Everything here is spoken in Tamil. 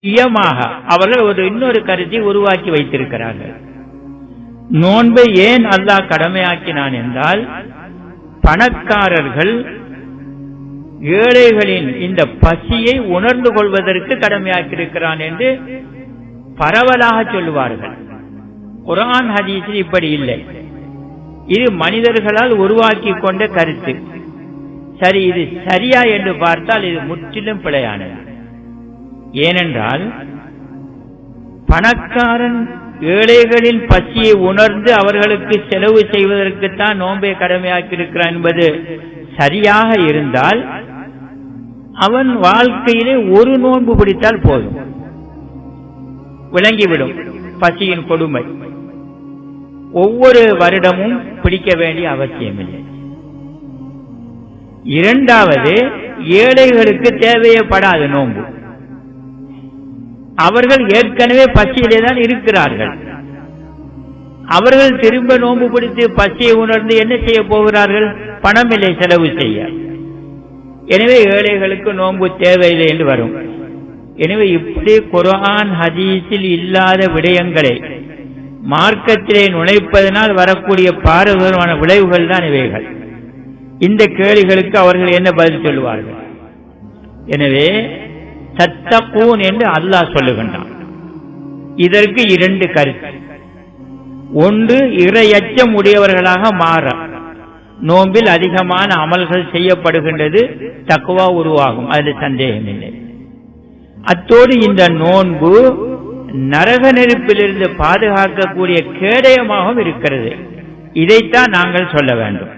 சுயமாக அவர்கள் இன்னொரு கருத்தை உருவாக்கி வைத்திருக்கிறார்கள். நோன்பை ஏன் அல்லாஹ் கடமையாக்கினான் என்றால், பணக்காரர்கள் ஏழைகளின் இந்த பசியை உணர்ந்து கொள்வதற்கு கடமையாக்கியிருக்கிறான் என்று பரவலாக சொல்லுவார்கள். குர்ஆன் ஹதீஸில் இப்படி இல்லை. இது மனிதர்களால் உருவாக்கி கொண்ட கருத்து. சரி, இது சரியா என்று பார்த்தால் இது முற்றிலும் பிழையானது. ஏனென்றால், பணக்காரன் ஏழைகளின் பசியை உணர்ந்து அவர்களுக்கு செலவு செய்வதற்குத்தான் நோன்பை கடமையாக்கியிருக்கிறான் என்பது சரியாக இருந்தால், அவன் வாழ்க்கையிலே ஒரு நோன்பு பிடித்தால் போதும், விளங்கிவிடும் பசியின் கொடுமை. ஒவ்வொரு வருடமும் பிடிக்க வேண்டிய அவசியமில்லை. இரண்டாவது, ஏழைகளுக்கு தேவைப்படாத நோன்பு. அவர்கள் ஏற்கனவே பசியிலே தான் இருக்கிறார்கள். அவர்கள் திரும்ப நோன்பு பிடித்து பசியை உணர்ந்து என்ன செய்ய போகிறார்கள்? பணமில்லை செலவு செய்ய. எனவே ஏழைகளுக்கு நோன்பு தேவையில்லை என்று வரும். எனவே இப்படி குர்ஆன் ஹதீஸில் இல்லாத விடயங்களை மார்க்கத்திலே நுழைப்பதனால் வரக்கூடிய பாரதூரமான விளைவுகள் தான் இவைகள். இந்த கேள்விகளுக்கு அவர்கள் என்ன பதில் சொல்லுவார்கள்? எனவே தத்தகூன் என்று அல்லாஹ் சொல்லுகின்றான். இதற்கு இரண்டு கருத்து. ஒன்று, இறையச்சம் உடையவர்களாக மாற நோன்பில் அதிகமான அமல்கள் செய்யப்படுகின்றது, தக்வா உருவாகும், அதில் சந்தேகமில்லை. அத்தோடு இந்த நோன்பு நரக நெருப்பிலிருந்து பாதுகாக்கக்கூடிய கேடயமாகவும் இருக்கிறது. இதைத்தான் நாங்கள் சொல்ல வேண்டும்.